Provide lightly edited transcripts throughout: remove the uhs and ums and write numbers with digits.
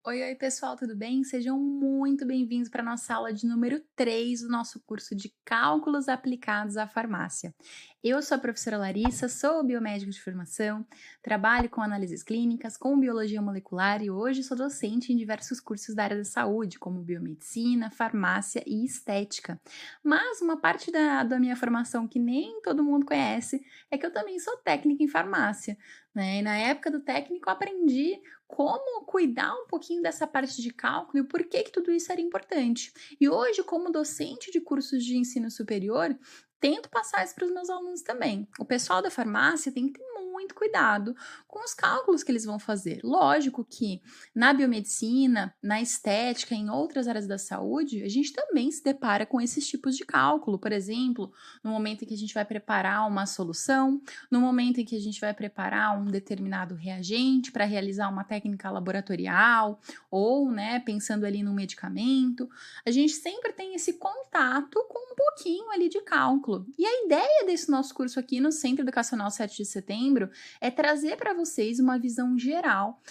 Oi, oi, pessoal, tudo bem? Sejam muito bem-vindos para a nossa aula de número 3 do nosso curso de Cálculos Aplicados à Farmácia. Eu sou a professora Larissa, sou biomédica de formação, trabalho com análises clínicas, com biologia molecular e hoje sou docente em diversos cursos da área da saúde, como biomedicina, farmácia e estética. Mas uma parte da minha formação que nem todo mundo conhece é que eu também sou técnica em farmácia, né? E na época do técnico eu aprendi como cuidar um pouquinho dessa parte de cálculo e o porquê que tudo isso era importante. E hoje, como docente de cursos de ensino superior, tento passar isso para os meus alunos também. O pessoal da farmácia tem que ter muito cuidado com os cálculos que eles vão fazer. Lógico que na biomedicina, na estética, em outras áreas da saúde, a gente também se depara com esses tipos de cálculo. Por exemplo, no momento em que a gente vai preparar uma solução, no momento em que a gente vai preparar um determinado reagente para realizar uma técnica laboratorial ou, né, pensando ali no medicamento, a gente sempre tem esse contato com um pouquinho ali de cálculo. E a ideia desse nosso curso aqui no Centro Educacional 7 de Setembro é trazer para vocês uma visão geral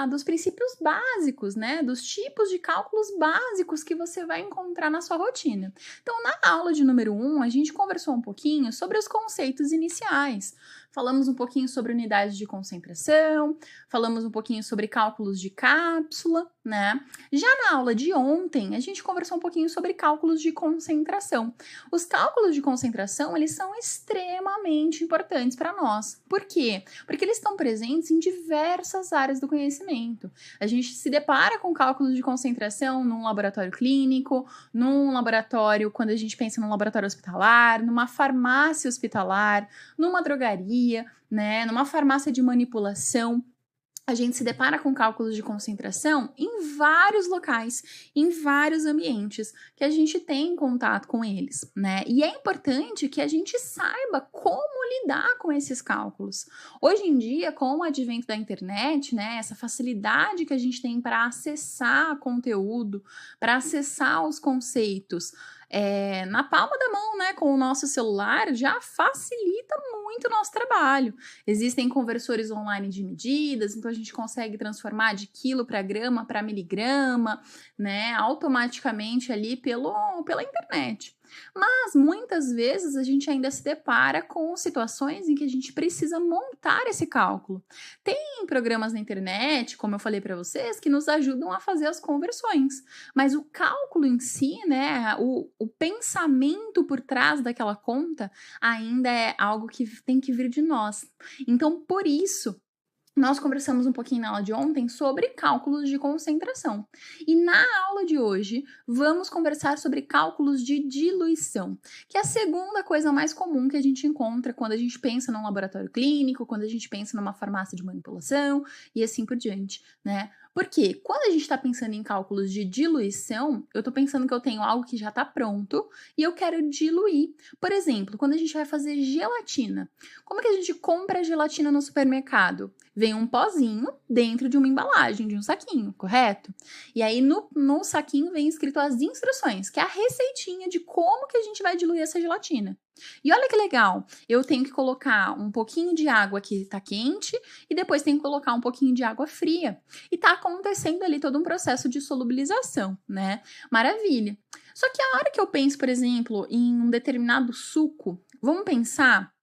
dos princípios básicos, né, dos tipos de cálculos básicos que você vai encontrar na sua rotina. Então, na aula de número 1, a gente conversou um pouquinho sobre os conceitos iniciais. Falamos um pouquinho sobre unidades de concentração, falamos um pouquinho sobre cálculos de cápsula, né? Já na aula de ontem, a gente conversou um pouquinho sobre cálculos de concentração. Os cálculos de concentração, eles são extremamente importantes para nós. Por quê? Porque eles estão presentes em diversas áreas do conhecimento. A gente se depara com cálculos de concentração num laboratório clínico, num laboratório, quando a gente pensa num laboratório hospitalar, numa farmácia hospitalar, numa drogaria, né, numa farmácia de manipulação. A gente se depara com cálculos de concentração em vários locais, em vários ambientes que a gente tem contato com eles, né? E é importante que a gente saiba como lidar com esses cálculos. Hoje em dia, com o advento da internet, né, essa facilidade que a gente tem para acessar conteúdo, para acessar os conceitos, na palma da mão, né, com o nosso celular, já facilita muito o nosso trabalho. Existem conversores online de medidas, então a gente consegue transformar de quilo para grama para miligrama, né, automaticamente ali pela internet. Mas muitas vezes a gente ainda se depara com situações em que a gente precisa montar esse cálculo. Tem programas na internet, como eu falei para vocês, que nos ajudam a fazer as conversões, mas o cálculo em si, né, o pensamento por trás daquela conta ainda é algo que tem que vir de nós. Então, por isso, nós conversamos um pouquinho na aula de ontem sobre cálculos de concentração. E na aula de hoje, vamos conversar sobre cálculos de diluição, que é a segunda coisa mais comum que a gente encontra quando a gente pensa num laboratório clínico, quando a gente pensa numa farmácia de manipulação e assim por diante, né? Porque quando a gente está pensando em cálculos de diluição, eu estou pensando que eu tenho algo que já está pronto e eu quero diluir. Por exemplo, quando a gente vai fazer gelatina. Como que a gente compra gelatina no supermercado? Vem um pozinho dentro de uma embalagem, de um saquinho, correto? E aí no saquinho vem escrito as instruções, que é a receitinha de como que a gente vai diluir essa gelatina. E olha que legal, eu tenho que colocar um pouquinho de água que tá quente e depois tenho que colocar um pouquinho de água fria. E tá acontecendo ali todo um processo de solubilização, né? Maravilha. Só que a hora que eu penso, por exemplo, em um determinado suco, vamos pensar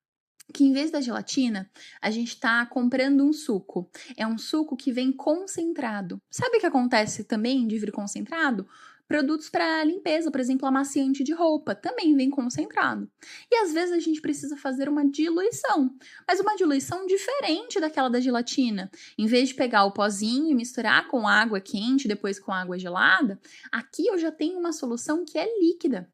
que em vez da gelatina, a gente está comprando um suco. É um suco que vem concentrado. Sabe o que acontece também de vir concentrado? Produtos para limpeza, por exemplo, amaciante de roupa, também vem concentrado. E às vezes a gente precisa fazer uma diluição, mas uma diluição diferente daquela da gelatina. Em vez de pegar o pozinho e misturar com água quente, depois com água gelada, aqui eu já tenho uma solução que é líquida.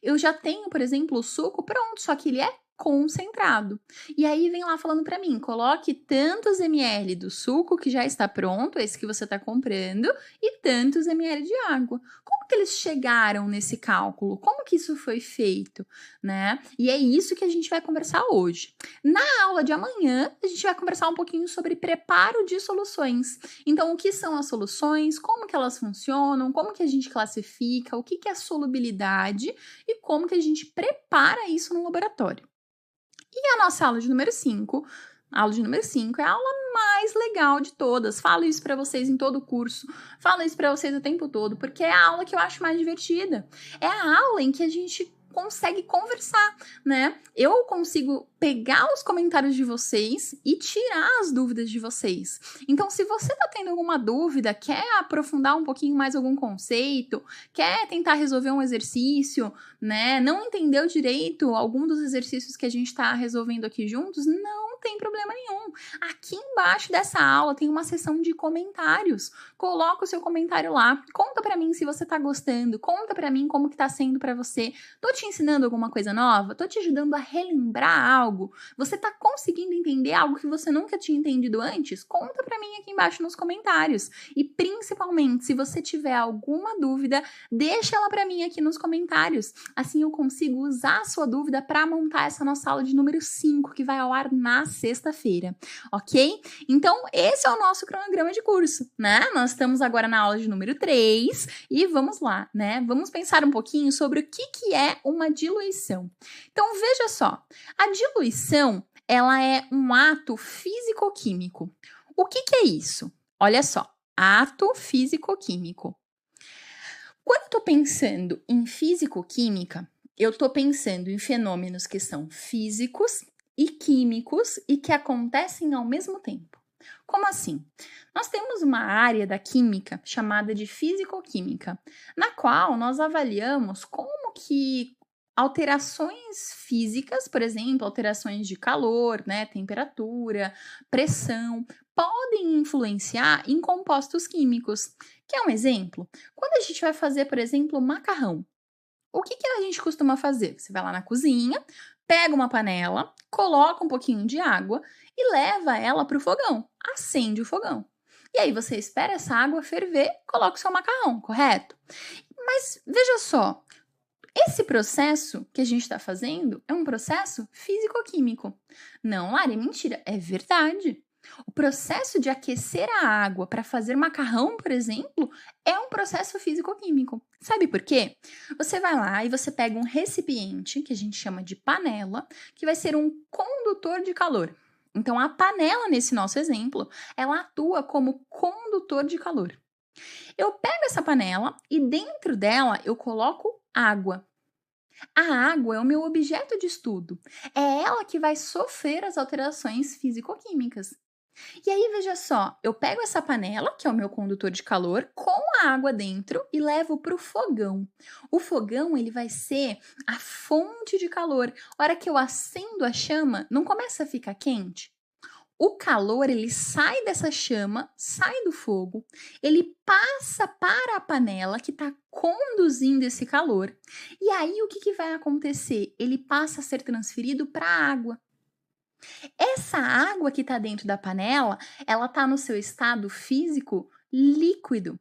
Eu já tenho, por exemplo, o suco pronto, só que ele é concentrado. E aí vem lá falando para mim, coloque tantos ml do suco que já está pronto, esse que você está comprando, e tantos ml de água. Como que eles chegaram nesse cálculo? Como que isso foi feito, né? E é isso que a gente vai conversar hoje. Na aula de amanhã, a gente vai conversar um pouquinho sobre preparo de soluções. Então, o que são as soluções, como que elas funcionam, como que a gente classifica, o que é solubilidade e como que a gente prepara isso no laboratório. E a nossa aula de número 5 A aula de número 5 é a aula mais legal de todas. Falo isso para vocês em todo o curso, falo isso para vocês o tempo todo, porque é a aula que eu acho mais divertida. É a aula em que a gente consegue conversar, né? Eu consigo pegar os comentários de vocês e tirar as dúvidas de vocês. Então, se você tá tendo alguma dúvida, quer aprofundar um pouquinho mais algum conceito, quer tentar resolver um exercício, né? Não entendeu direito algum dos exercícios que a gente tá resolvendo aqui juntos, não tem problema nenhum. Aqui embaixo dessa aula tem uma seção de comentários. Coloca o seu comentário lá. Conta pra mim se você tá gostando. Conta pra mim como que tá sendo pra você. Tô te ensinando alguma coisa nova? Tô te ajudando a relembrar algo? Você tá conseguindo entender algo que você nunca tinha entendido antes? Conta pra mim aqui embaixo nos comentários. E principalmente, se você tiver alguma dúvida, deixa ela pra mim aqui nos comentários. Assim eu consigo usar a sua dúvida pra montar essa nossa aula de número 5, que vai ao ar na sexta-feira, ok? Então, esse é o nosso cronograma de curso, né? Nós estamos agora na aula de número 3 e vamos lá, né? Vamos pensar um pouquinho sobre o que é uma diluição. Então, veja só, a diluição, ela é um ato físico-químico. O que é isso? Olha só, ato físico-químico. Quando eu tô pensando em físico-química, eu tô pensando em fenômenos que são físicos e químicos e que acontecem ao mesmo tempo. Como assim? Nós temos uma área da química chamada de físico-química, na qual nós avaliamos como que alterações físicas, por exemplo, alterações de calor, né, temperatura, pressão, podem influenciar em compostos químicos. Quer um exemplo? Quando a gente vai fazer, por exemplo, macarrão, o que a gente costuma fazer? Você vai lá na cozinha, pega uma panela, coloca um pouquinho de água e leva ela para o fogão. Acende o fogão. E aí você espera essa água ferver, coloca o seu macarrão, correto? Mas veja só, esse processo que a gente está fazendo é um processo físico-químico. Não, Lari, é mentira, é verdade. O processo de aquecer a água para fazer macarrão, por exemplo, é um processo físico-químico. Sabe por quê? Você vai lá e você pega um recipiente, que a gente chama de panela, que vai ser um condutor de calor. Então, a panela, nesse nosso exemplo, ela atua como condutor de calor. Eu pego essa panela e dentro dela eu coloco água. A água é o meu objeto de estudo. É ela que vai sofrer as alterações físico-químicas. E aí, veja só, eu pego essa panela, que é o meu condutor de calor, com a água dentro e levo para o fogão. O fogão, ele vai ser a fonte de calor. A hora que eu acendo a chama, não começa a ficar quente? O calor, ele sai dessa chama, sai do fogo, ele passa para a panela que está conduzindo esse calor. E aí, o que vai acontecer? Ele passa a ser transferido para a água. Essa água que está dentro da panela, ela está no seu estado físico líquido.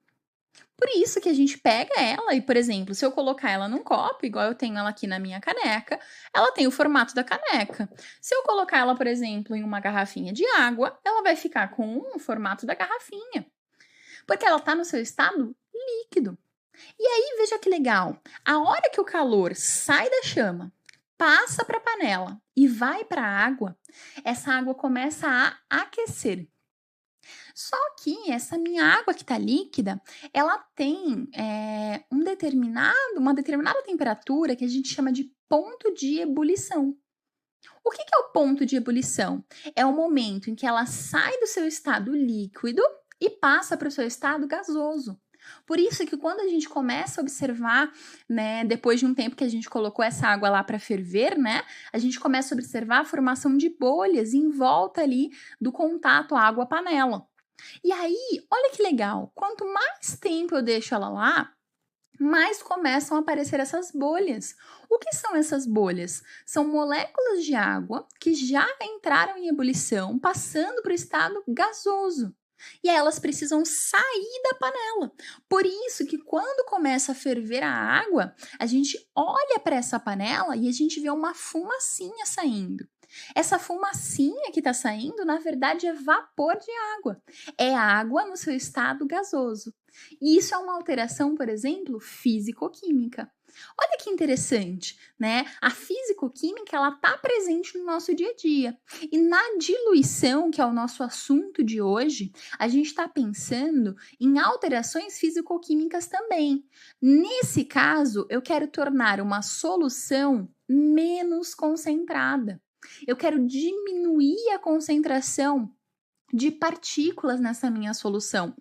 Por isso que a gente pega ela e, por exemplo, se eu colocar ela num copo, igual eu tenho ela aqui na minha caneca, ela tem o formato da caneca. Se eu colocar ela, por exemplo, em uma garrafinha de água, ela vai ficar com o formato da garrafinha. Porque ela está no seu estado líquido. E aí, veja que legal. A hora que o calor sai da chama, passa para a panela e vai para a água, essa água começa a aquecer. Só que essa minha água que está líquida, ela tem uma determinada temperatura que a gente chama de ponto de ebulição. O que é o ponto de ebulição? É o momento em que ela sai do seu estado líquido e passa para o seu estado gasoso. Por isso que quando a gente começa a observar, né, depois de um tempo que a gente colocou essa água lá para ferver, né, a gente começa a observar a formação de bolhas em volta ali do contato água-panela. E aí, olha que legal, quanto mais tempo eu deixo ela lá, mais começam a aparecer essas bolhas. O que são essas bolhas? São moléculas de água que já entraram em ebulição, passando para o estado gasoso. E aí elas precisam sair da panela. Por isso que quando começa a ferver a água, a gente olha para essa panela e a gente vê uma fumacinha saindo. Essa fumacinha que está saindo, na verdade, é vapor de água. É água no seu estado gasoso. E isso é uma alteração, por exemplo, físico-química. Olha que interessante, né? A físico-química, ela tá presente no nosso dia a dia. E na diluição, que é o nosso assunto de hoje, a gente está pensando em alterações físico-químicas também. Nesse caso, eu quero tornar uma solução menos concentrada. Eu quero diminuir a concentração de partículas nessa minha solução.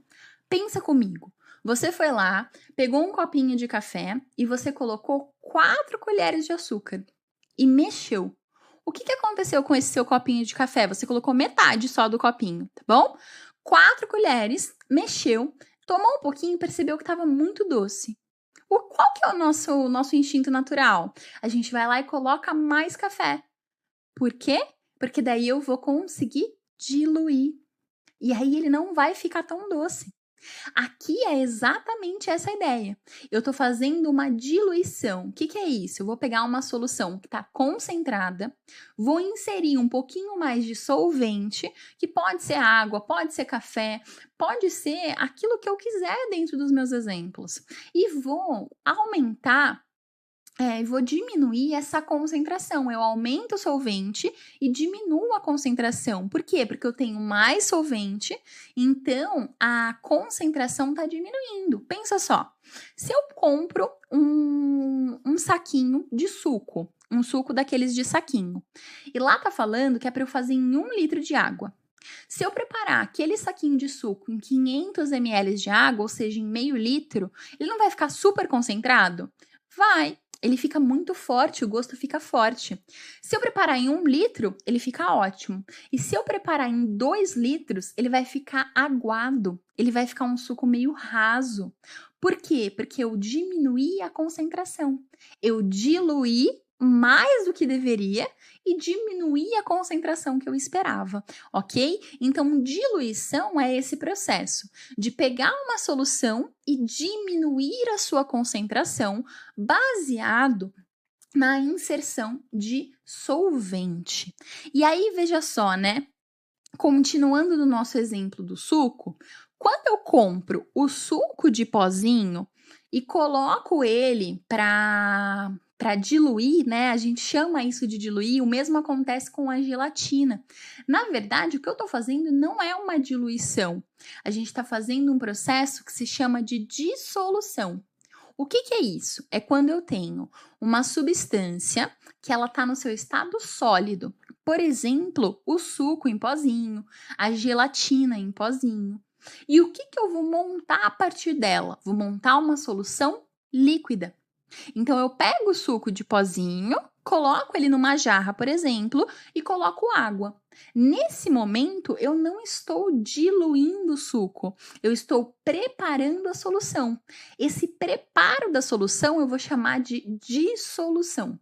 Pensa comigo. Você foi lá, pegou um copinho de café e você colocou 4 colheres de açúcar e mexeu. O que aconteceu com esse seu copinho de café? Você colocou metade só do copinho, tá bom? 4 colheres, mexeu, tomou um pouquinho e percebeu que estava muito doce. Qual que é o nosso instinto natural? A gente vai lá e coloca mais café. Por quê? Porque daí eu vou conseguir diluir. E aí ele não vai ficar tão doce. Aqui é exatamente essa ideia. Eu estou fazendo uma diluição. O que é isso? Eu vou pegar uma solução que está concentrada, vou inserir um pouquinho mais de solvente, que pode ser água, pode ser café, pode ser aquilo que eu quiser dentro dos meus exemplos. E vou aumentar vou diminuir essa concentração. Eu aumento o solvente e diminuo a concentração. Por quê? Porque eu tenho mais solvente, então a concentração está diminuindo. Pensa só, se eu compro um saquinho de suco, um suco daqueles de saquinho, e lá tá falando que é para eu fazer em 1 litro de água. Se eu preparar aquele saquinho de suco em 500 ml de água, ou seja, em meio litro, ele não vai ficar super concentrado? Vai. Ele fica muito forte, o gosto fica forte. Se eu preparar em 1 litro, ele fica ótimo. E se eu preparar em 2 litros, ele vai ficar aguado. Ele vai ficar um suco meio raso. Por quê? Porque eu diminuí a concentração. Eu diluí mais do que deveria e diminuí a concentração que eu esperava, ok? Então, diluição é esse processo de pegar uma solução e diminuir a sua concentração baseado na inserção de solvente. E aí, veja só, né? Continuando no nosso exemplo do suco, quando eu compro o suco de pozinho e coloco ele para diluir, né? A gente chama isso de diluir, o mesmo acontece com a gelatina. Na verdade, o que eu estou fazendo não é uma diluição. A gente está fazendo um processo que se chama de dissolução. O que é isso? É quando eu tenho uma substância que ela está no seu estado sólido. Por exemplo, o suco em pozinho, a gelatina em pozinho. E o que eu vou montar a partir dela? Vou montar uma solução líquida. Então, eu pego o suco de pozinho, coloco ele numa jarra, por exemplo, e coloco água. Nesse momento, eu não estou diluindo o suco, eu estou preparando a solução. Esse preparo da solução eu vou chamar de dissolução.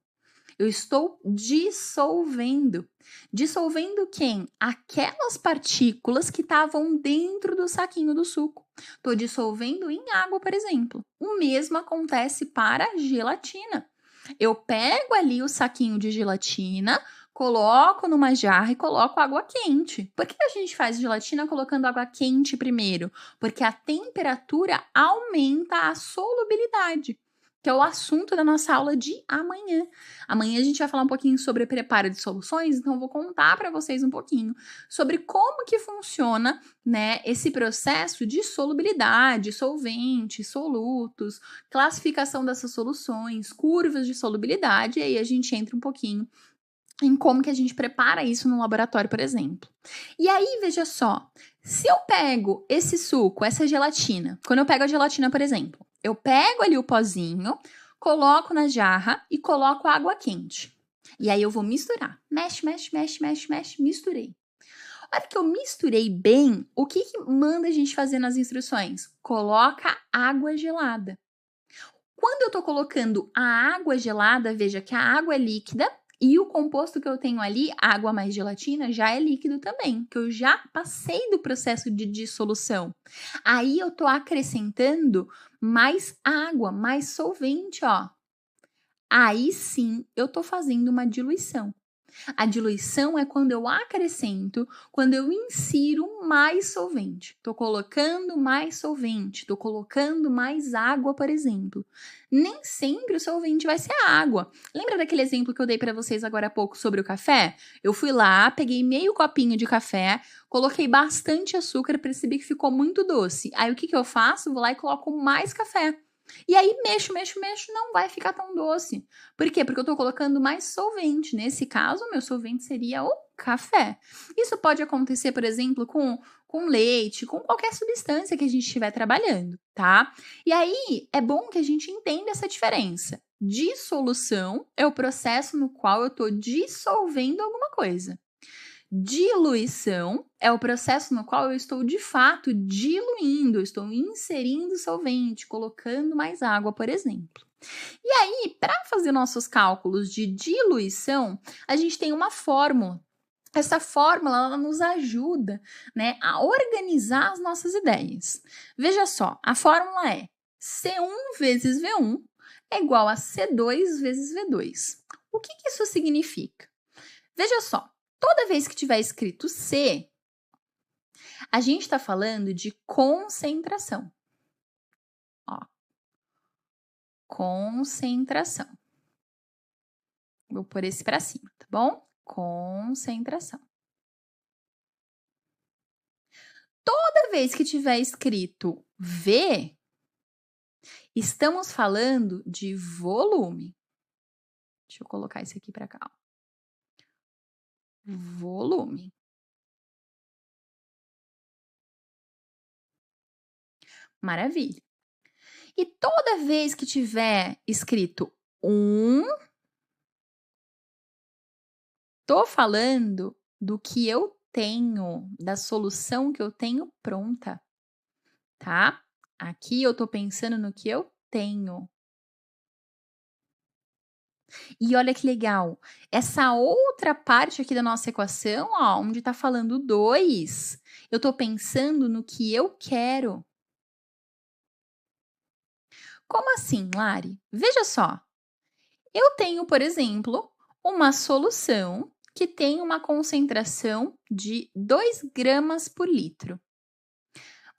Eu estou dissolvendo. Dissolvendo quem? Aquelas partículas que estavam dentro do saquinho do suco. Estou dissolvendo em água, por exemplo. O mesmo acontece para a gelatina. Eu pego ali o saquinho de gelatina, coloco numa jarra e coloco água quente. Por que a gente faz gelatina colocando água quente primeiro? Porque a temperatura aumenta a solubilidade, que é o assunto da nossa aula de amanhã. Amanhã a gente vai falar um pouquinho sobre preparo de soluções, então eu vou contar para vocês um pouquinho sobre como que funciona, né, esse processo de solubilidade, solventes, solutos, classificação dessas soluções, curvas de solubilidade, e aí a gente entra um pouquinho em como que a gente prepara isso no laboratório, por exemplo. E aí, veja só, se eu pego esse suco, essa gelatina, quando eu pego a gelatina, por exemplo, eu pego ali o pozinho, coloco na jarra e coloco água quente. E aí eu vou misturar. Mexe, mexe, mexe, mexe, mexe, misturei. A hora que eu misturei bem, o que manda a gente fazer nas instruções? Coloca água gelada. Quando eu tô colocando a água gelada, veja que a água é líquida e o composto que eu tenho ali, água mais gelatina, já é líquido também, que eu já passei do processo de dissolução. Aí eu tô acrescentando mais água, mais solvente, ó. Aí sim eu tô fazendo uma diluição. A diluição é quando eu acrescento, quando eu insiro mais solvente. Estou colocando mais solvente, estou colocando mais água, por exemplo. Nem sempre o solvente vai ser água. Lembra daquele exemplo que eu dei para vocês agora há pouco sobre o café? Eu fui lá, peguei meio copinho de café, coloquei bastante açúcar, percebi que ficou muito doce. Aí o que eu faço? Vou lá e coloco mais café. E aí mexo, não vai ficar tão doce. Por quê? Porque eu tô colocando mais solvente. Nesse caso, o meu solvente seria o café. Isso pode acontecer, por exemplo, com leite, com qualquer substância que a gente estiver trabalhando, tá? E aí, é bom que a gente entenda essa diferença. Dissolução é o processo no qual eu tô dissolvendo alguma coisa. Diluição é o processo no qual eu estou de fato diluindo, eu estou inserindo solvente, colocando mais água, por exemplo. E aí, para fazer nossos cálculos de diluição, a gente tem uma fórmula. Essa fórmula ela nos ajuda, né, a organizar as nossas ideias. Veja só, a fórmula é C1 vezes V1 é igual a C2 vezes V2. O que isso significa? Veja só, toda vez que tiver escrito C, a gente está falando de concentração. Ó, concentração. Vou pôr esse para cima, tá bom? Concentração. Toda vez que tiver escrito V, estamos falando de volume. Deixa eu colocar isso aqui para cá. Ó. Volume. Maravilha. E toda vez que tiver escrito tô falando do que eu tenho, da solução que eu tenho pronta, tá? Aqui eu tô pensando no que eu tenho. E olha que legal, essa outra parte aqui da nossa equação, ó, onde tá falando 2, eu tô pensando no que eu quero. Como assim, Lari? Veja só, eu tenho, por exemplo, uma solução que tem uma concentração de 2 gramas por litro.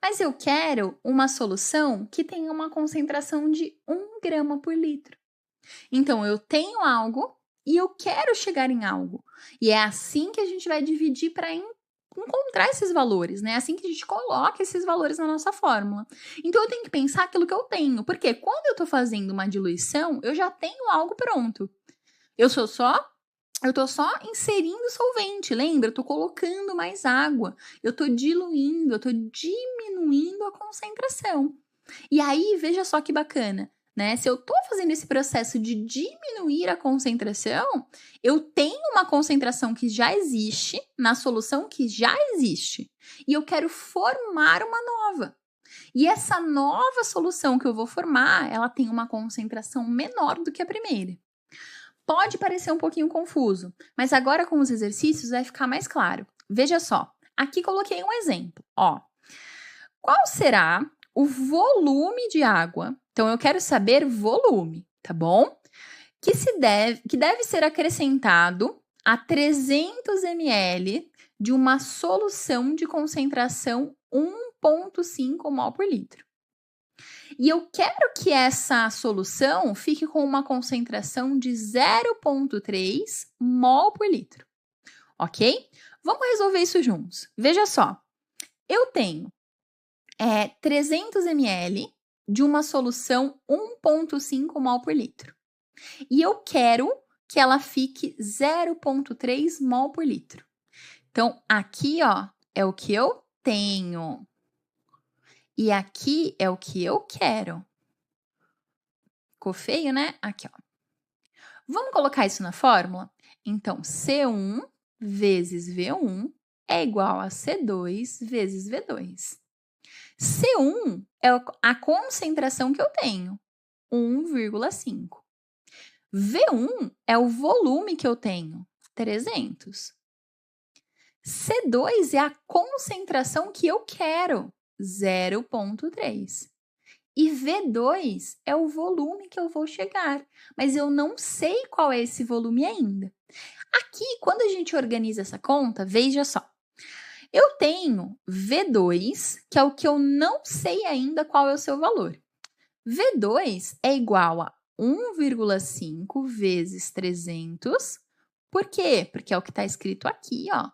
Mas eu quero uma solução que tenha uma concentração de 1 grama por litro. Então, eu tenho algo e eu quero chegar em algo. E é assim que a gente vai dividir para encontrar esses valores, né? É assim que a gente coloca esses valores na nossa fórmula. Então, eu tenho que pensar aquilo que eu tenho. Porque quando eu estou fazendo uma diluição, eu já tenho algo pronto. Eu tô só inserindo solvente, lembra? Eu tô colocando mais água, eu tô diluindo, eu tô diminuindo a concentração. E aí, veja só que bacana, né? Se eu tô fazendo esse processo de diminuir a concentração, eu tenho uma concentração que já existe na solução que já existe. E eu quero formar uma nova. E essa nova solução que eu vou formar, ela tem uma concentração menor do que a primeira. Pode parecer um pouquinho confuso, mas agora com os exercícios vai ficar mais claro. Veja só, aqui coloquei um exemplo, ó. Qual será o volume de água? Então, eu quero saber volume, tá bom? Que deve ser acrescentado a 300 ml de uma solução de concentração 1,5 mol por litro. E eu quero que essa solução fique com uma concentração de 0,3 mol por litro, ok? Vamos resolver isso juntos. Veja só, eu tenho 300 ml de uma solução 1,5 mol por litro. E eu quero que ela fique 0,3 mol por litro. Então, aqui, ó, é o que eu tenho. E aqui é o que eu quero. Ficou feio, né? Aqui, ó. Vamos colocar isso na fórmula? Então, C1 vezes V1 é igual a C2 vezes V2. C1 é a concentração que eu tenho, 1,5. V1 é o volume que eu tenho, 300. C2 é a concentração que eu quero, 0,3. E V2 é o volume que eu vou chegar, mas eu não sei qual é esse volume ainda. Aqui, quando a gente organiza essa conta, veja só. Eu tenho V2, que é o que eu não sei ainda qual é o seu valor. V2 é igual a 1,5 vezes 300. Por quê? Porque é o que está escrito aqui, ó.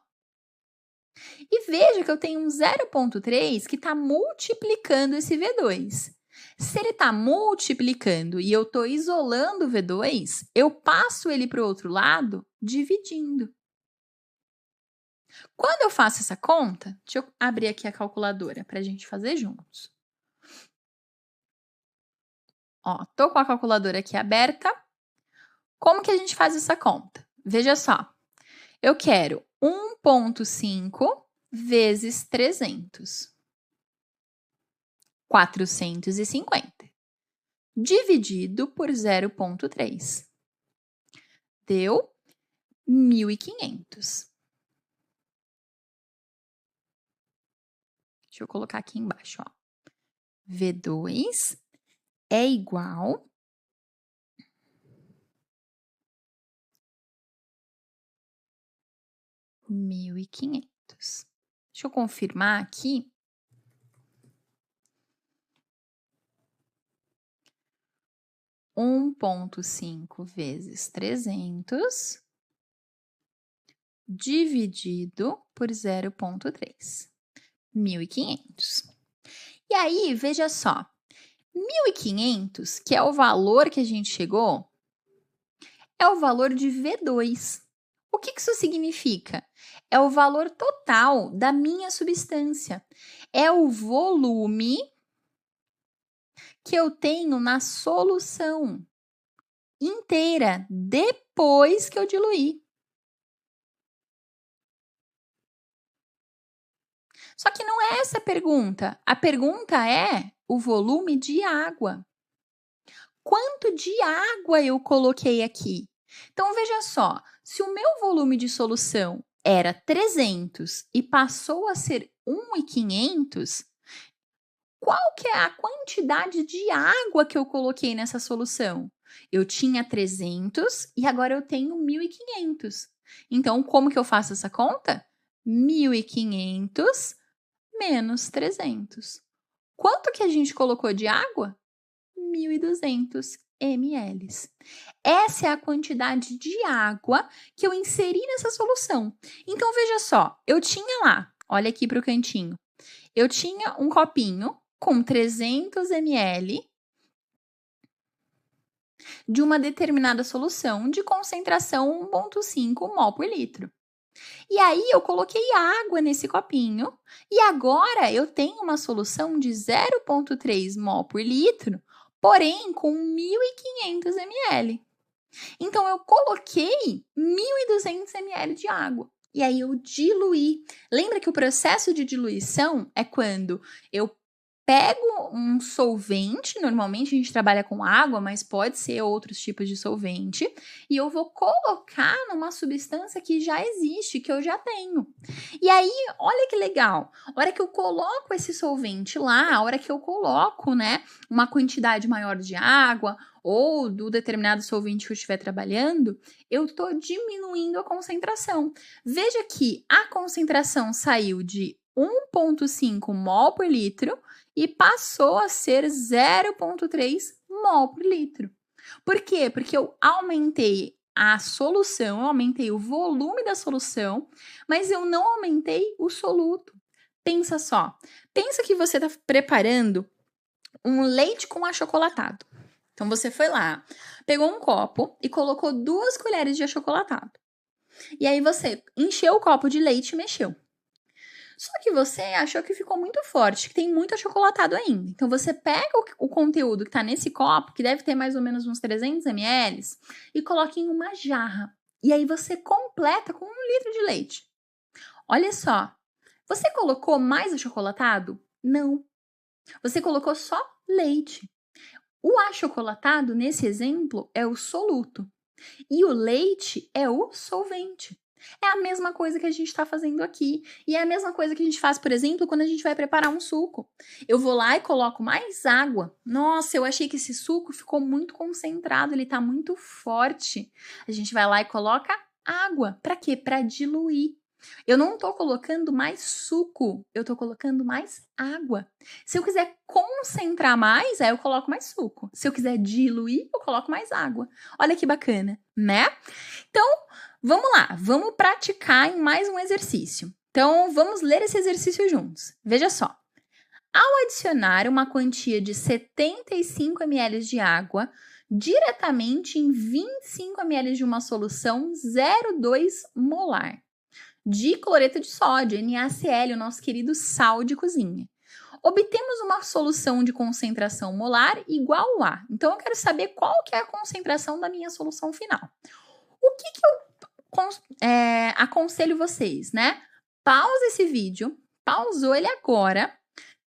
E veja que eu tenho um 0,3 que está multiplicando esse V2. Se ele está multiplicando e eu estou isolando o V2, eu passo ele para o outro lado dividindo. Quando eu faço essa conta, deixa eu abrir aqui a calculadora para a gente fazer juntos. Ó, tô com a calculadora aqui aberta. Como que a gente faz essa conta? Veja só. Eu quero 1,5 vezes 300. 450. Dividido por 0,3. Deu 1.500. Deixa eu colocar aqui embaixo, ó. V2 é igual a 1.500. Deixa eu confirmar aqui. 1,5 vezes 300 dividido por 0,3. 1.500. E aí, veja só. 1.500, que é o valor que a gente chegou, é o valor de V2. O que isso significa? É o valor total da minha substância. É o volume que eu tenho na solução inteira depois que eu diluir. Só que não é essa a pergunta. A pergunta é o volume de água. Quanto de água eu coloquei aqui? Então, veja só. Se o meu volume de solução era 300 e passou a ser 1.500, qual que é a quantidade de água que eu coloquei nessa solução? Eu tinha 300 e agora eu tenho 1.500. Então, como que eu faço essa conta? 1.500 menos 300. Quanto que a gente colocou de água? 1.200 ml. Essa é a quantidade de água que eu inseri nessa solução. Então, veja só, eu tinha lá, olha aqui para o cantinho, eu tinha um copinho com 300 ml de uma determinada solução de concentração 1,5 mol por litro. E aí eu coloquei água nesse copinho e agora eu tenho uma solução de 0,3 mol por litro, porém com 1.500 ml. Então eu coloquei 1.200 ml de água. E aí eu diluí. Lembra que o processo de diluição é quando eu pego um solvente, normalmente a gente trabalha com água, mas pode ser outros tipos de solvente, e eu vou colocar numa substância que já existe, que eu já tenho. E aí, olha que legal, a hora que eu coloco esse solvente lá, a hora que eu coloco, né, uma quantidade maior de água, ou do determinado solvente que eu estiver trabalhando, eu estou diminuindo a concentração. Veja que a concentração saiu de 1,5 mol por litro e passou a ser 0,3 mol por litro. Por quê? Porque eu aumentei a solução, eu aumentei o volume da solução, mas eu não aumentei o soluto. Pensa só, pensa que você está preparando um leite com achocolatado. Então você foi lá, pegou um copo e colocou 2 colheres de achocolatado. E aí você encheu o copo de leite e mexeu. Só que você achou que ficou muito forte, que tem muito achocolatado ainda. Então você pega o conteúdo que está nesse copo, que deve ter mais ou menos uns 300 ml, e coloca em uma jarra. E aí você completa com 1 litro de leite. Olha só, você colocou mais achocolatado? Não. Você colocou só leite. O achocolatado, nesse exemplo, é o soluto. E o leite é o solvente. É a mesma coisa que a gente está fazendo aqui. E é a mesma coisa que a gente faz, por exemplo, quando a gente vai preparar um suco. Eu vou lá e coloco mais água. Nossa, eu achei que esse suco ficou muito concentrado, ele está muito forte. A gente vai lá e coloca água. Para quê? Para diluir. Eu não estou colocando mais suco, eu estou colocando mais água. Se eu quiser concentrar mais, aí eu coloco mais suco. Se eu quiser diluir, eu coloco mais água. Olha que bacana, né? Então, vamos lá, vamos praticar em mais um exercício. Então, vamos ler esse exercício juntos. Veja só. Ao adicionar uma quantia de 75 ml de água diretamente em 25 ml de uma solução 0,2 molar de cloreto de sódio, NaCl, o nosso querido sal de cozinha. Obtemos uma solução de concentração molar igual a. Então, eu quero saber qual que é a concentração da minha solução final. O que eu aconselho vocês, né? Pausa esse vídeo, pausou ele agora,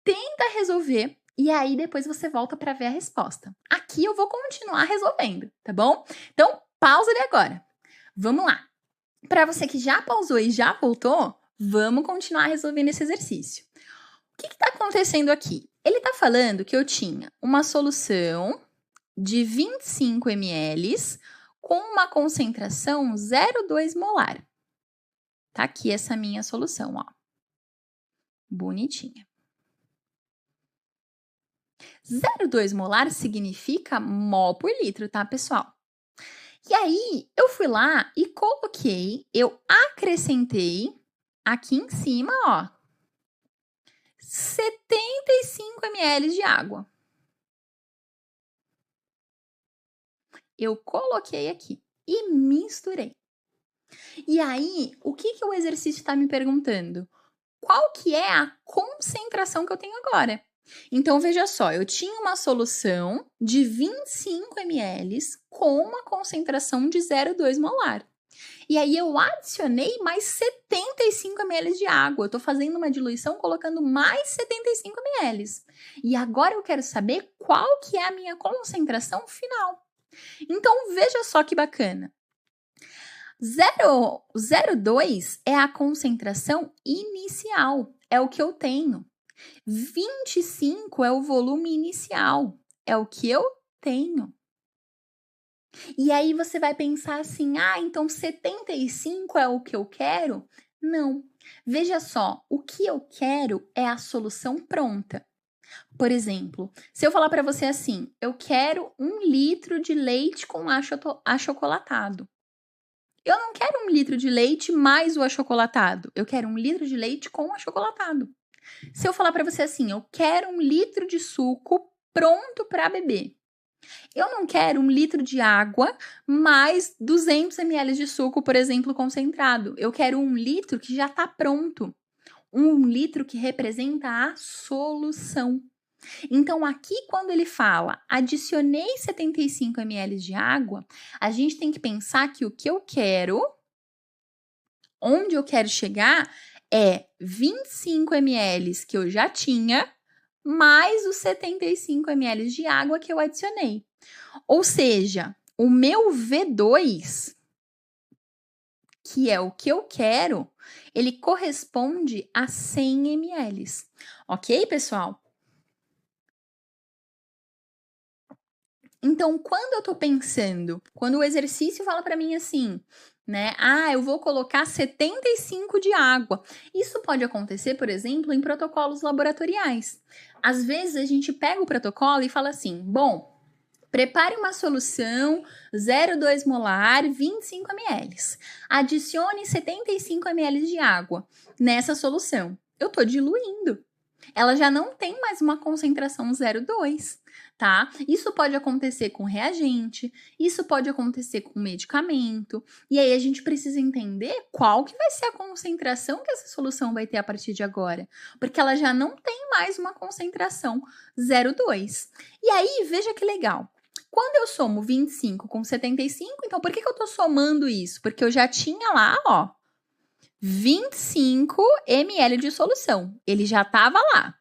tenta resolver e aí depois você volta para ver a resposta. Aqui eu vou continuar resolvendo, tá bom? Então, pausa ele agora. Vamos lá. Para você que já pausou e já voltou, vamos continuar resolvendo esse exercício. O que está acontecendo aqui? Ele está falando que eu tinha uma solução de 25 ml com uma concentração 0,2 molar. Tá aqui essa minha solução, ó. Bonitinha. 0,2 molar significa mol por litro, tá, pessoal? E aí, eu fui lá e coloquei, eu acrescentei aqui em cima, ó, 75 ml de água. Eu coloquei aqui e misturei. E aí, o que o exercício está me perguntando? Qual que é a concentração que eu tenho agora? Então, veja só, eu tinha uma solução de 25 ml com uma concentração de 0,2 molar. E aí, eu adicionei mais 75 ml de água. Eu estou fazendo uma diluição colocando mais 75 ml. E agora eu quero saber qual que é a minha concentração final. Então, veja só que bacana. 0,2 é a concentração inicial, é o que eu tenho. 25 é o volume inicial, é o que eu tenho. E aí você vai pensar assim, então 75 é o que eu quero? Não. Veja só, o que eu quero é a solução pronta. Por exemplo, se eu falar para você assim, eu quero 1 litro de leite com achocolatado. Eu não quero 1 litro de leite mais o achocolatado. Eu quero 1 litro de leite com achocolatado. Se eu falar para você assim, eu quero 1 litro de suco pronto para beber. Eu não quero 1 litro de água mais 200 ml de suco, por exemplo, concentrado. Eu quero 1 litro que já está pronto. 1 litro que representa a solução. Então, aqui, quando ele fala adicionei 75 ml de água, a gente tem que pensar que o que eu quero, onde eu quero chegar, é 25 ml que eu já tinha, mais os 75 ml de água que eu adicionei. Ou seja, o meu V2, que é o que eu quero, ele corresponde a 100 ml. Ok, pessoal? Então, quando eu tô pensando, quando o exercício fala para mim assim, né? Eu vou colocar 75 de água. Isso pode acontecer, por exemplo, em protocolos laboratoriais. Às vezes a gente pega o protocolo e fala assim: bom, prepare uma solução 0,2 molar, 25 ml. Adicione 75 ml de água nessa solução. Eu tô diluindo. Ela já não tem mais uma concentração 0,2, tá? Isso pode acontecer com reagente, isso pode acontecer com medicamento, e aí a gente precisa entender qual que vai ser a concentração que essa solução vai ter a partir de agora, porque ela já não tem mais uma concentração 0,2. E aí, veja que legal. Quando eu somo 25 com 75, então por que eu tô somando isso? Porque eu já tinha lá, ó, 25 ml de solução. Ele já estava lá.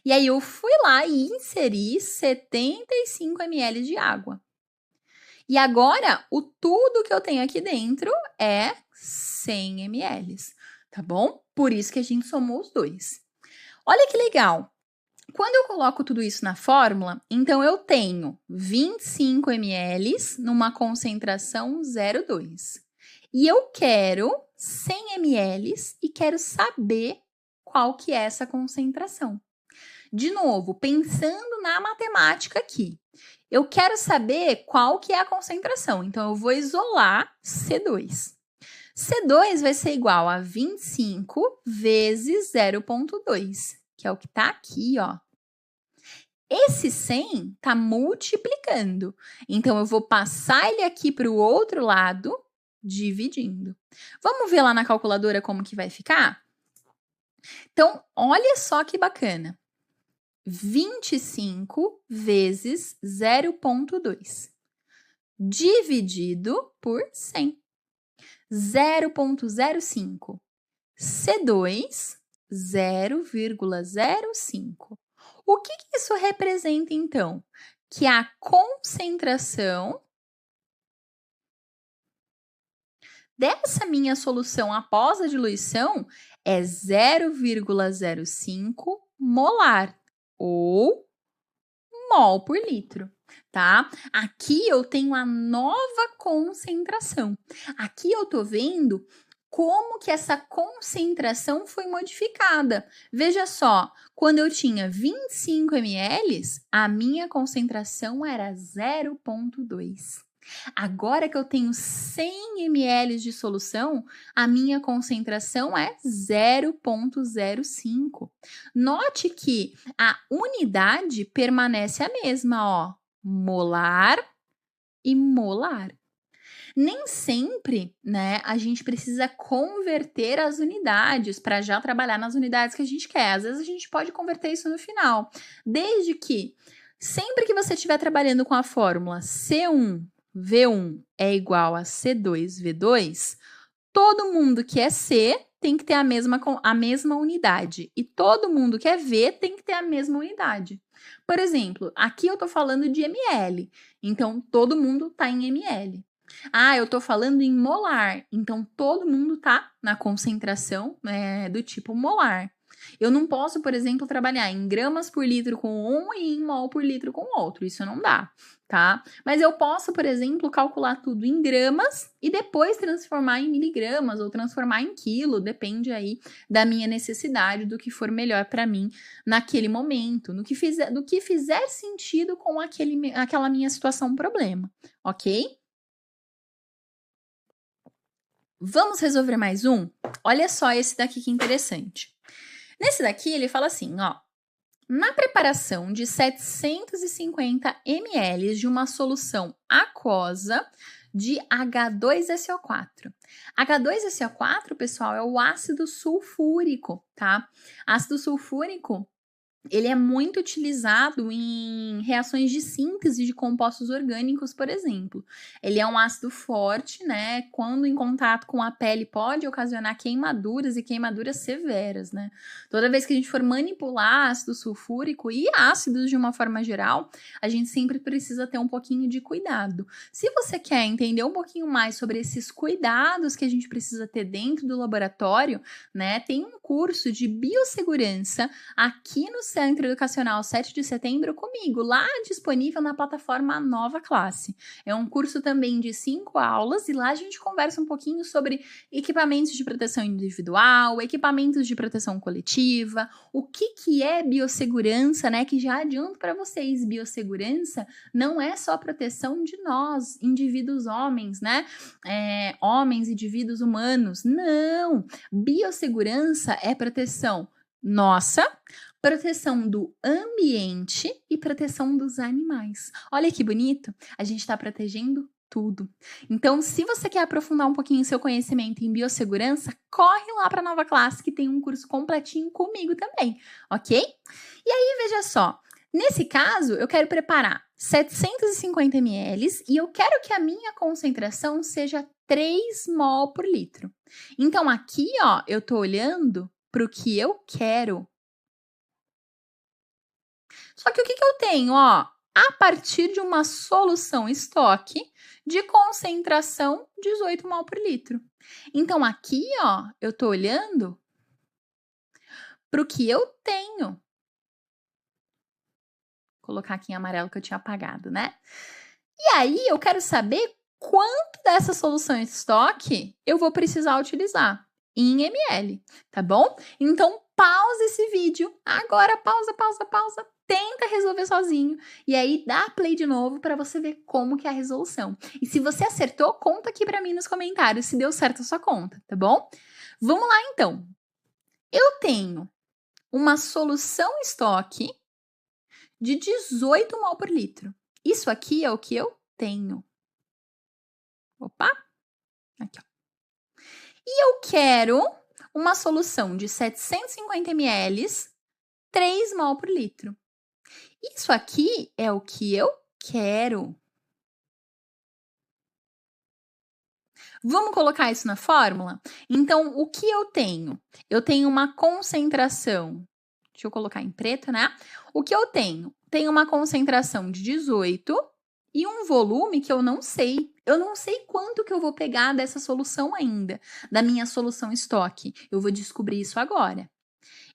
E aí eu fui lá e inseri 75 ml de água. E agora, o tudo que eu tenho aqui dentro é 100 ml, tá bom? Por isso que a gente somou os dois. Olha que legal. Quando eu coloco tudo isso na fórmula, então eu tenho 25 ml numa concentração 0,2. E eu quero 100 ml e quero saber qual que é essa concentração. De novo, pensando na matemática aqui. Eu quero saber qual que é a concentração, então eu vou isolar C2. C2 vai ser igual a 25 vezes 0,2, que é o que está aqui, ó. Esse 100 está multiplicando, então eu vou passar ele aqui para o outro lado, dividindo. Vamos ver lá na calculadora como que vai ficar? Então, olha só que bacana. 25 vezes 0,2 dividido por 100. 0,05. C2, 0,05. O que isso representa, então? Que a concentração dessa minha solução após a diluição é 0,05 molar, ou mol por litro, tá? Aqui eu tenho a nova concentração. Aqui eu tô vendo como que essa concentração foi modificada. Veja só, quando eu tinha 25 ml, a minha concentração era 0,2. Agora que eu tenho 100 ml de solução, a minha concentração é 0,05. Note que a unidade permanece a mesma, ó, molar e molar. Nem sempre, né, a gente precisa converter as unidades para já trabalhar nas unidades que a gente quer. Às vezes a gente pode converter isso no final, desde que sempre que você estiver trabalhando com a fórmula C1V1 é igual a C2V2, todo mundo que é C tem que ter a mesma unidade. E todo mundo que é V tem que ter a mesma unidade. Por exemplo, aqui eu estou falando de ml. Então, todo mundo está em ml. Ah, eu estou falando em molar. Então, todo mundo está na concentração do tipo molar. Eu não posso, por exemplo, trabalhar em gramas por litro com um e em mol por litro com outro. Isso não dá, tá? Mas eu posso, por exemplo, calcular tudo em gramas e depois transformar em miligramas ou transformar em quilo, depende aí da minha necessidade, do que for melhor para mim naquele momento, do que fizer sentido com aquela minha situação problema, ok? Vamos resolver mais um? Olha só esse daqui que interessante. Nesse daqui, ele fala assim, ó. Na preparação de 750 ml de uma solução aquosa de H2SO4. H2SO4, pessoal, é o ácido sulfúrico, tá? Ácido sulfúrico, ele é muito utilizado em reações de síntese de compostos orgânicos, por exemplo. Ele é um ácido forte, né? Quando em contato com a pele pode ocasionar queimaduras e queimaduras severas, né? Toda vez que a gente for manipular ácido sulfúrico e ácidos de uma forma geral, a gente sempre precisa ter um pouquinho de cuidado. Se você quer entender um pouquinho mais sobre esses cuidados que a gente precisa ter dentro do laboratório, né? Tem um curso de biossegurança aqui no Centro Educacional 7 de Setembro comigo, lá disponível na plataforma Nova Classe. É um curso também de 5 aulas e lá a gente conversa um pouquinho sobre equipamentos de proteção individual, equipamentos de proteção coletiva, o que é biossegurança, né? Que já adianto para vocês, biossegurança não é só proteção de nós, indivíduos homens, né? Homens, indivíduos humanos. Não! Biossegurança é proteção nossa, proteção do ambiente e proteção dos animais. Olha que bonito, a gente está protegendo tudo. Então, se você quer aprofundar um pouquinho seu conhecimento em biossegurança, corre lá para a Nova Classe, que tem um curso completinho comigo também, ok? E aí, veja só, nesse caso, eu quero preparar 750 ml e eu quero que a minha concentração seja 3 mol por litro. Então, aqui, ó, eu tô olhando para o que eu quero. Só que o que eu tenho, ó? a partir de uma solução estoque de concentração 18 mol por litro. Então, aqui, ó, eu tô olhando para o que eu tenho. Vou colocar aqui em amarelo que eu tinha apagado, né? E aí, eu quero saber quanto dessa solução estoque eu vou precisar utilizar em ml, tá bom? Então, pausa esse vídeo. Agora, pausa. Tenta resolver sozinho. E aí, dá play de novo para você ver como que é a resolução. E se você acertou, conta aqui para mim nos comentários se deu certo a sua conta, tá bom? Vamos lá, então. Eu tenho uma solução estoque de 18 mol por litro. Isso aqui é o que eu tenho. Opa! Aqui, ó. E eu quero uma solução de 750 ml, 3 mol por litro. Isso aqui é o que eu quero. Vamos colocar isso na fórmula? Então, o que eu tenho? Eu tenho uma concentração. Deixa eu colocar em preto, né? O que eu tenho? Tenho uma concentração de 18 e um volume que eu não sei. Eu não sei quanto que eu vou pegar dessa solução ainda, da minha solução estoque. Eu vou descobrir isso agora.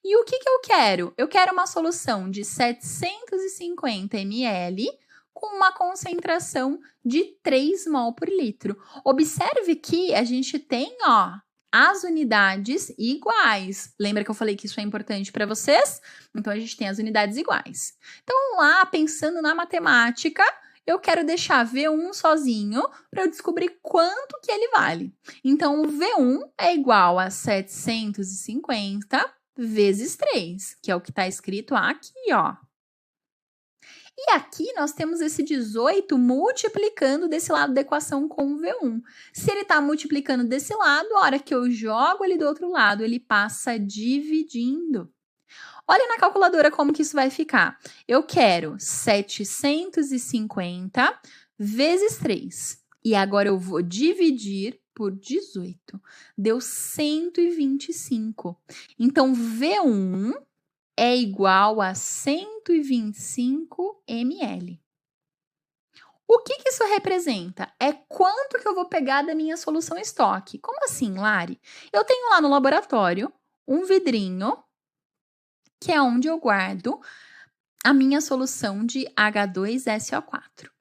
E o que eu quero? Eu quero uma solução de 750 ml com uma concentração de 3 mol por litro. Observe que a gente tem, ó, as unidades iguais. Lembra que eu falei que isso é importante para vocês? Então, a gente tem as unidades iguais. Então, vamos lá, pensando na matemática, eu quero deixar V1 sozinho para eu descobrir quanto que ele vale. Então, o V1 é igual a 750 vezes 3, que é o que está escrito aqui, ó. E aqui nós temos esse 18 multiplicando desse lado da equação com o V1. Se ele está multiplicando desse lado, a hora que eu jogo ele do outro lado, ele passa dividindo. Olha na calculadora como que isso vai ficar. Eu quero 750 vezes 3. E agora eu vou dividir por 18. Deu 125. Então, V1 é igual a 125 ml. O que isso representa? É quanto que eu vou pegar da minha solução estoque. Como assim, Lari? Eu tenho lá no laboratório um vidrinho, que é onde eu guardo a minha solução de H2SO4.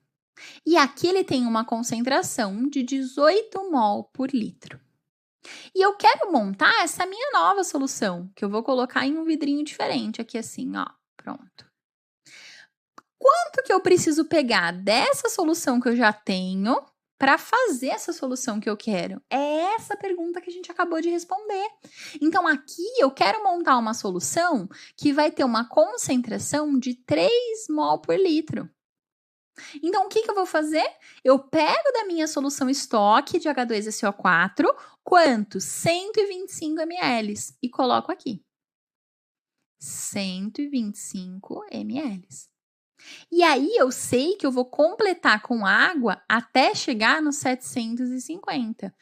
E aqui ele tem uma concentração de 18 mol por litro. E eu quero montar essa minha nova solução, que eu vou colocar em um vidrinho diferente, aqui assim, ó, pronto. Quanto que eu preciso pegar dessa solução que eu já tenho para fazer essa solução que eu quero? É essa pergunta que a gente acabou de responder. Então, aqui eu quero montar uma solução que vai ter uma concentração de 3 mol por litro. Então, o que eu vou fazer? Eu pego da minha solução estoque de H2SO4, quanto? 125 ml e coloco aqui. 125 ml. E aí, eu sei que eu vou completar com água até chegar no 750.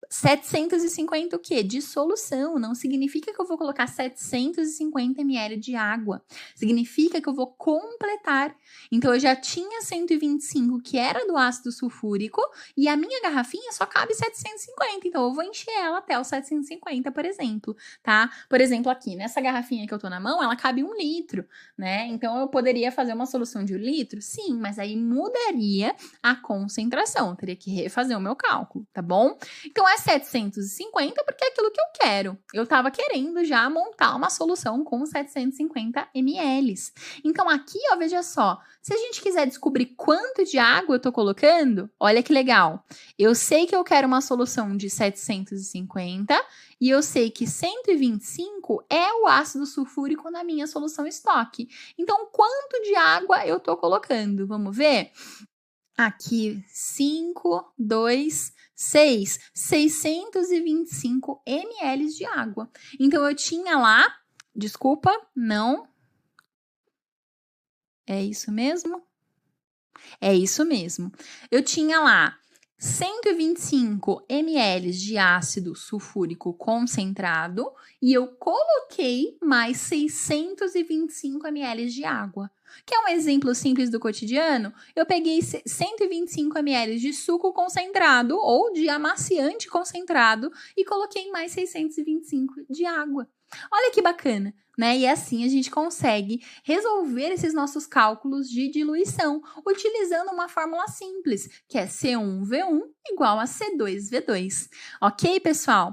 750 o quê? De solução. Não significa que eu vou colocar 750 ml de água. Significa que eu vou completar. Então, eu já tinha 125, que era do ácido sulfúrico, e a minha garrafinha só cabe 750. Então, eu vou encher ela até o 750, por exemplo, tá? Por exemplo, aqui, nessa garrafinha que eu tô na mão, ela cabe 1 litro, né? Então, eu poderia fazer uma solução de 1 litro? Sim, mas aí mudaria a concentração. Eu teria que refazer o meu cálculo, tá bom? Então, é 750 porque é aquilo que eu quero. Eu estava querendo já montar uma solução com 750 ml. Então, aqui, ó, veja só. Se a gente quiser descobrir quanto de água eu estou colocando, olha que legal. Eu sei que eu quero uma solução de 750 e eu sei que 125 é o ácido sulfúrico na minha solução estoque. Então, quanto de água eu estou colocando? Vamos ver? Aqui, 5, 2, 6, 625 ml de água. Então, eu tinha lá, desculpa, não. É isso mesmo? É isso mesmo. Eu tinha lá 125 ml de ácido sulfúrico concentrado e eu coloquei mais 625 ml de água. Quer um exemplo simples do cotidiano? Eu peguei 125 ml de suco concentrado ou de amaciante concentrado e coloquei mais 625 de água. Olha que bacana, né? E assim a gente consegue resolver esses nossos cálculos de diluição utilizando uma fórmula simples, que é C1V1 igual a C2V2. Ok, pessoal?